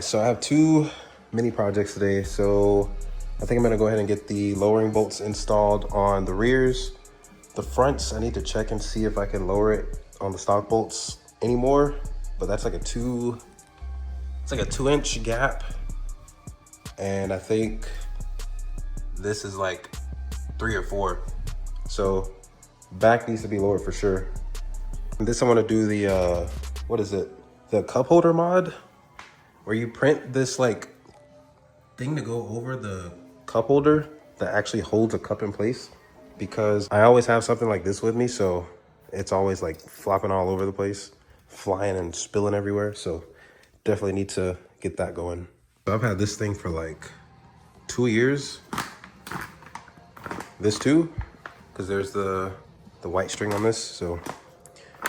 So I have two mini projects today. So I think I'm gonna go ahead and get the lowering bolts installed on the rears. The fronts, I need to check and see if I can lower it on the stock bolts anymore, but that's like it's like a 2-inch gap. And I think this is like 3 or 4. So back needs to be lowered for sure. And this I wanna do the, what is it? The cup holder mod, where you print this like thing to go over the cup holder that actually holds a cup in place, because I always have something like this with me, so it's always like flopping all over the place, flying and spilling everywhere. So definitely need to get that going. So I've had this thing for like 2 years. This too, because there's the white string on this. So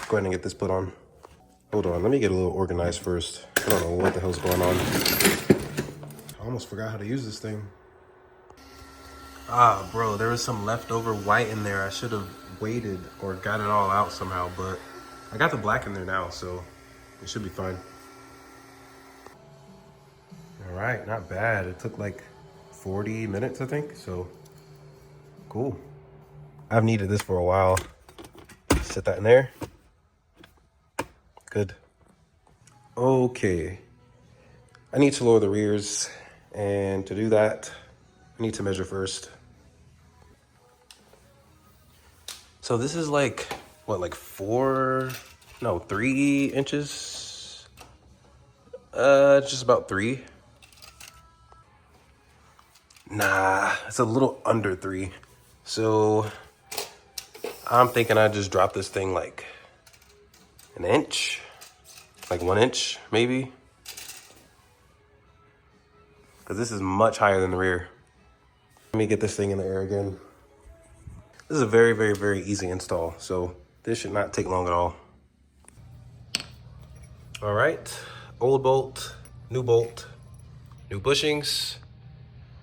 go ahead and get this put on. Hold on, let me get a little organized first. I don't know what the hell's going on. I almost forgot how to use this thing. Ah, bro, there was some leftover white in there. I should have waited or got it all out somehow, but I got the black in there now, so it should be fine. All right, not bad. It took like 40 minutes, I think, so cool. I've needed this for a while. Set that in there. Good. Okay. I need to lower the rears, and to do that, I need to measure first. So this is like, what, like 3 inches? Just about 3. Nah, it's a little under 3. So I'm thinking I just drop this thing like an inch, like 1 inch maybe. Because this is much higher than the rear. Let me get this thing in the air again. This is a very, very, very easy install, so this should not take long at all. All right, old bolt, new bushings,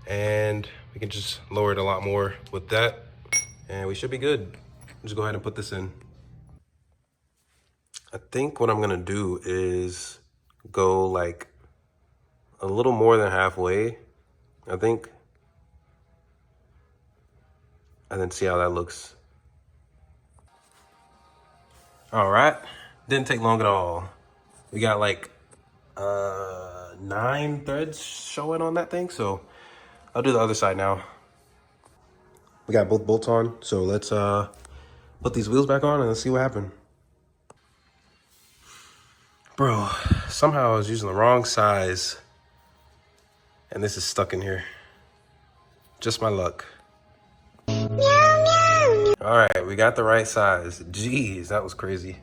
and we can just lower it a lot more with that, and we should be good. Just go ahead and put this in. I think what I'm gonna do is go like a little more than halfway, I think, and then see how that looks. All right, didn't take long at all. We got like 9 threads showing on that thing, so I'll do the other side now. We got both bolts on, so let's put these wheels back on and let's see what happened. Bro, somehow I was using the wrong size and this is stuck in here. Just my luck. All right, we got the right size. Jeez, that was crazy.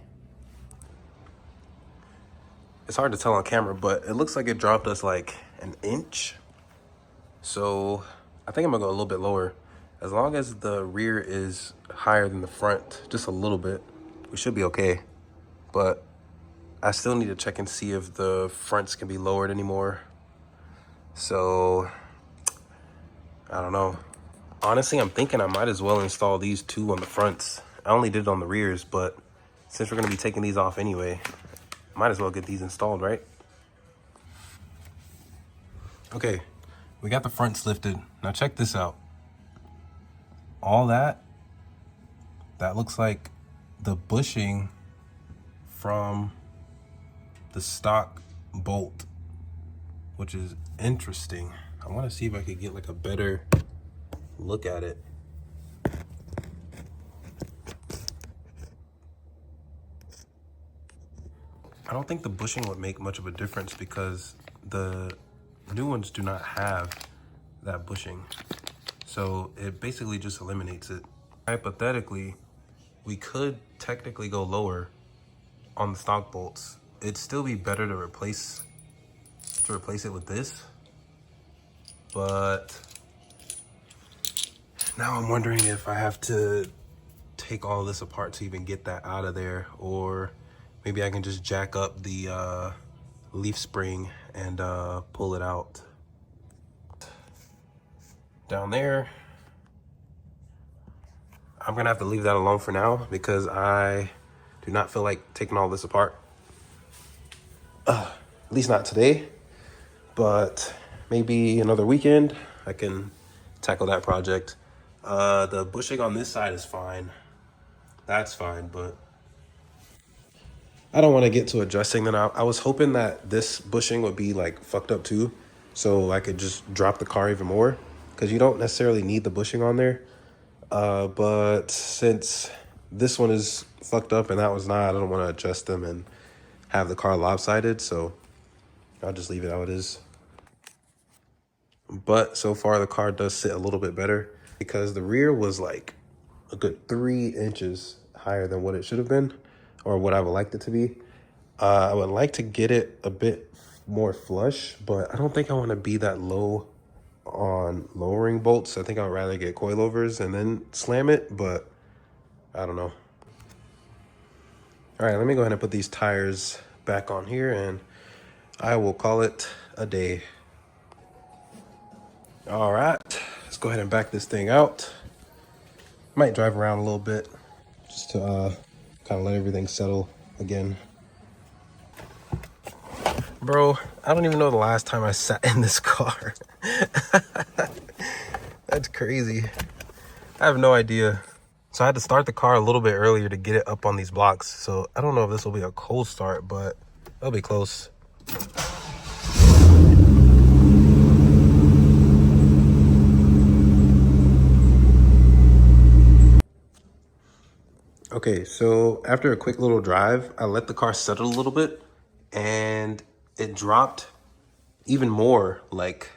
It's hard to tell on camera, but it looks like it dropped us like an inch. So I think I'm gonna go a little bit lower. As long as the rear is higher than the front, just a little bit, we should be okay. But I still need to check and see if the fronts can be lowered anymore. So I don't know. Honestly, I'm thinking I might as well install these 2 on the fronts. I only did it on the rears, but since we're gonna be taking these off anyway, might as well get these installed, right? Okay, we got the fronts lifted. Now check this out. All that looks like the bushing from the stock bolt, which is interesting. I want to see if I could get like a better look at it. I don't think the bushing would make much of a difference because the new ones do not have that bushing. So it basically just eliminates it. Hypothetically, we could technically go lower on the stock bolts. It'd still be better to replace it with this. But now I'm wondering if I have to take all this apart to even get that out of there, or maybe I can just jack up the leaf spring and pull it out. Down there, I'm gonna have to leave that alone for now because I do not feel like taking all this apart. At least not today. but maybe another weekend I can tackle that project. The bushing on this side is fine. That's fine, but I don't want to get to adjusting that. I was hoping that this bushing would be like fucked up too, so I could just drop the car even more, because you don't necessarily need the bushing on there. But since this one is fucked up and that was not, I don't want to adjust them and have the car lopsided, so I'll just leave it how it is. But so far the car does sit a little bit better, because the rear was like a good 3 inches higher than what it should have been, or what I would like it to be. I would like to get it a bit more flush, but I don't think I want to be that low on lowering bolts. I think I would rather get coilovers and then slam it, but I don't know. All right, let me go ahead and put these tires back on here and I will call it a day. All right, let's go ahead and back this thing out. Might drive around a little bit just to kind of let everything settle again. Bro, I don't even know the last time I sat in this car. That's crazy. I have no idea. So I had to start the car a little bit earlier to get it up on these blocks. So I don't know if this will be a cold start, but it'll be close. Okay, so after a quick little drive, I let the car settle a little bit and it dropped even more. Like,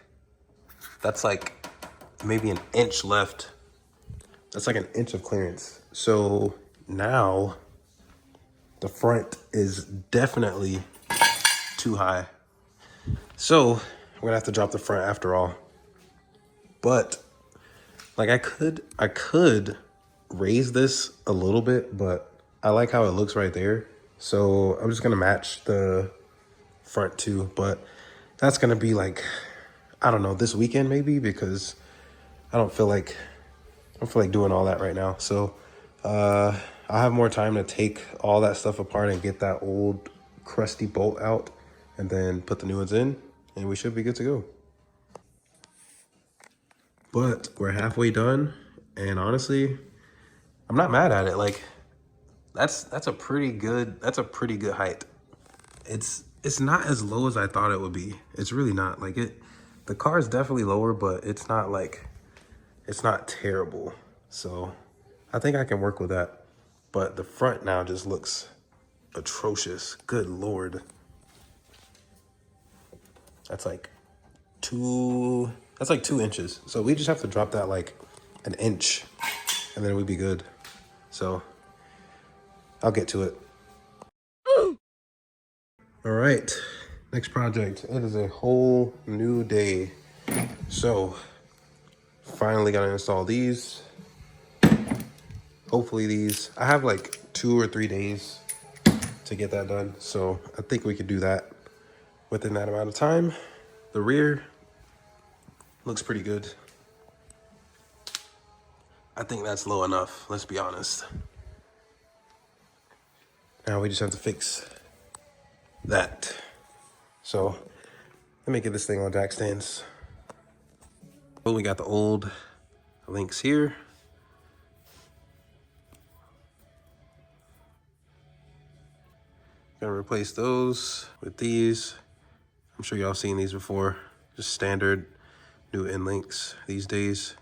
that's like maybe an inch left. That's like an inch of clearance. So now the front is definitely too high. So we're gonna have to drop the front after all. But like I could raise this a little bit, but I like how it looks right there. So I'm just gonna match the front too, but that's gonna be like, I don't know, this weekend maybe, because I don't feel like doing all that right now. So I'll have more time to take all that stuff apart and get that old crusty bolt out and then put the new ones in, and we should be good to go. But we're halfway done, and honestly, I'm not mad at it. Like, that's a pretty good height. It's not as low as I thought it would be. It's really not. Like, the car is definitely lower, but it's not like, it's not terrible. So I think I can work with that. But the front now just looks atrocious. Good Lord. That's like 2 inches. So we just have to drop that like an inch and then we'd be good. So I'll get to it. All right, next project. It is a whole new day. So finally got to install these. Hopefully these, I have like 2 or 3 days to get that done. So I think we could do that within that amount of time. The rear looks pretty good. I think that's low enough, let's be honest. Now we just have to fix that. So let me get this thing on jack stands. Well, we got the old links here. Gonna replace those with these. I'm sure y'all seen these before. Just standard new end links these days.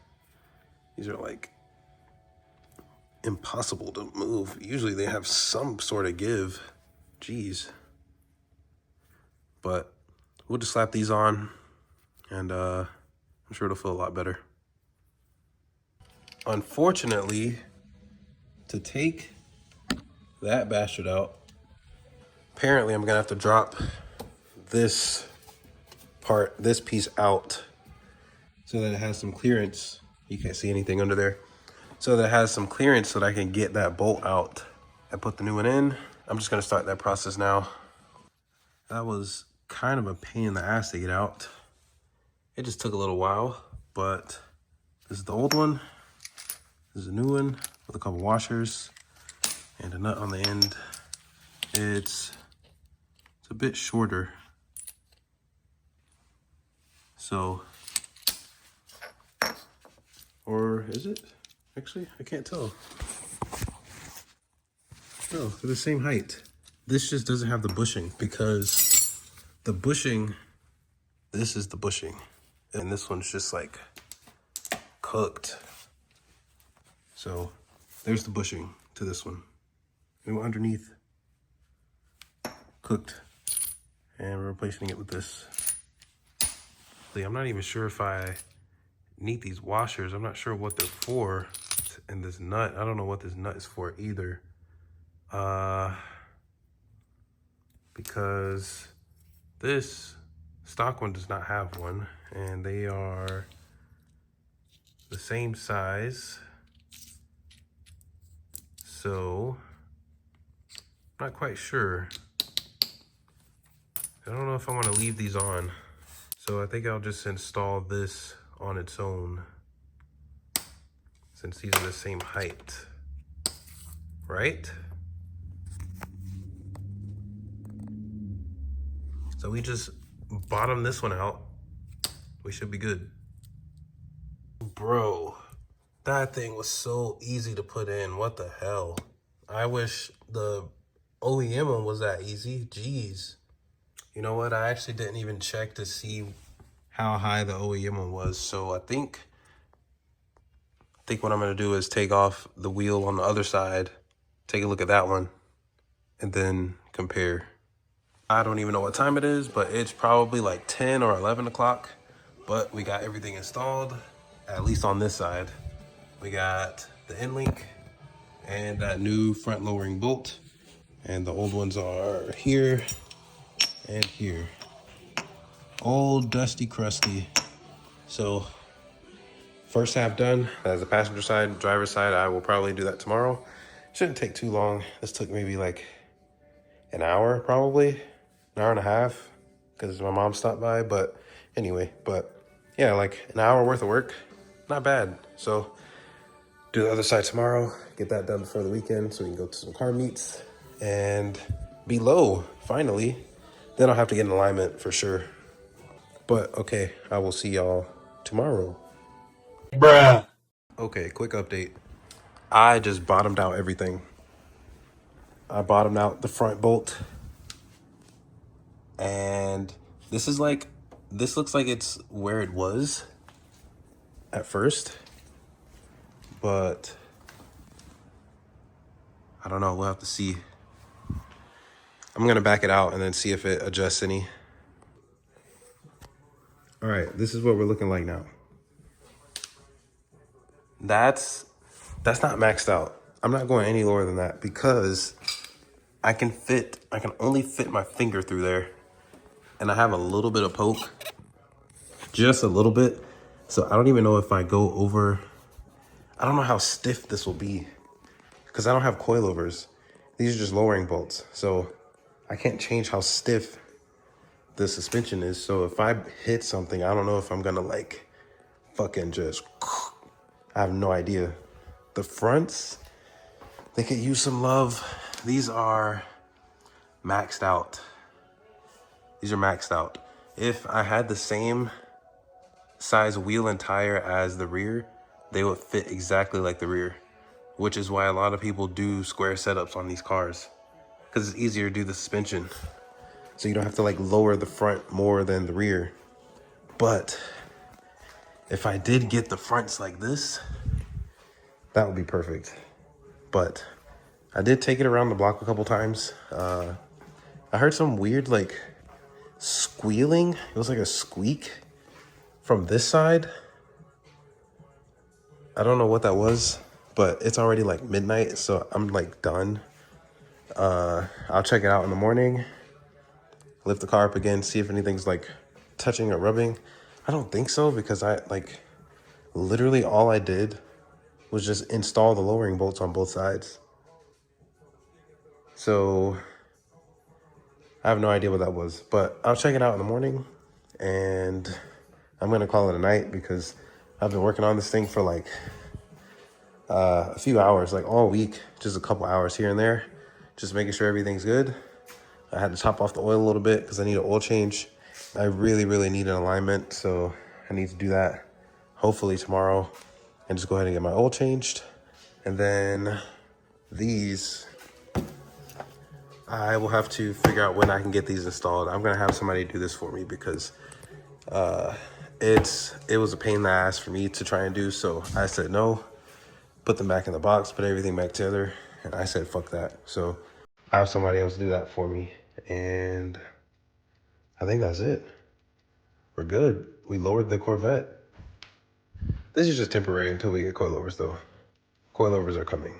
These are like impossible to move. Usually they have some sort of give. Jeez. But we'll just slap these on and I'm sure it'll feel a lot better. Unfortunately, to take that bastard out, apparently I'm gonna have to drop this piece out so that it has some clearance. You can't see anything under there. So that it has some clearance so that I can get that bolt out and put the new one in. I'm just gonna start that process now. That was kind of a pain in the ass to get out. It just took a little while, but this is the old one. This is a new one with a couple washers and a nut on the end. It's a bit shorter. So, or is it? Actually, I can't tell. No, they're the same height. This just doesn't have the bushing because the bushing, this is the bushing. And this one's just like cooked. So there's the bushing to this one. And underneath, cooked. And we're replacing it with this. I'm not even sure if I need these washers. I'm not sure what they're for. And this nut, I don't know what this nut is for either. Because this stock one does not have one, and they are the same size. So I'm not quite sure. I don't know if I want to leave these on. So I think I'll just install this on its own, since these are the same height, right? So we just bottom this one out. We should be good. Bro, that thing was so easy to put in. What the hell? I wish the OEM one was that easy. Jeez. You know what? I actually didn't even check to see how high the OEM one was. So I think what I'm gonna do is take off the wheel on the other side, take a look at that one, and then compare. I don't even know what time it is, but it's probably like 10 or 11 o'clock. But we got everything installed, at least on this side. We got the end link and that new front lowering bolt. And the old ones are here and here. Old, dusty, crusty. So first half done. As the passenger side, driver's side, I will probably do that tomorrow. Shouldn't take too long. This took maybe like an hour, probably an hour and a half, because my mom stopped by. But anyway, yeah, like an hour worth of work, not bad. So do the other side tomorrow, get that done before the weekend so we can go to some car meets and be low finally. Then I'll have to get in alignment for sure. But okay, I will see y'all tomorrow. Bruh. Okay, quick update. I just bottomed out everything. I bottomed out the front bolt. And this looks like it's where it was at first. But I don't know, we'll have to see. I'm gonna back it out and then see if it adjusts any. All right, this is what we're looking like now. That's not maxed out. I'm not going any lower than that because I can only fit my finger through there. And I have a little bit of poke, just a little bit. So I don't even know if I go over, I don't know how stiff this will be because I don't have coilovers. These are just lowering bolts. So I can't change how stiff the suspension is. So if I hit something, I don't know if I'm gonna like fucking just, I have no idea. The fronts, they could use some love. These are maxed out. These are maxed out. If I had the same size wheel and tire as the rear, they would fit exactly like the rear, which is why a lot of people do square setups on these cars because it's easier to do the suspension. So you don't have to like lower the front more than the rear. But if I did get the fronts like this, that would be perfect. But I did take it around the block a couple times. I heard some weird like squealing. It was like a squeak from this side. I don't know what that was, but it's already like midnight, so I'm like done. I'll check it out in the morning, lift the car up again, see if anything's like touching or rubbing. I don't think so because I like literally all I did was just install the lowering bolts on both sides. So I have no idea what that was, but I'll check it out in the morning and I'm gonna call it a night because I've been working on this thing for like a few hours, like all week, just a couple hours here and there, just making sure everything's good. I had to top off the oil a little bit because I need an oil change I really need an alignment, so I need to do that hopefully tomorrow and just go ahead and get my oil changed. And then these, I will have to figure out when I can get these installed. I'm gonna have somebody do this for me because it was a pain in the ass for me to try and do. So I said no, put them back in the box, put everything back together, and I said fuck that. So I have somebody else do that for me, and I think that's it. We're good. We lowered the Corvette. This is just temporary until we get coilovers though. Coilovers are coming.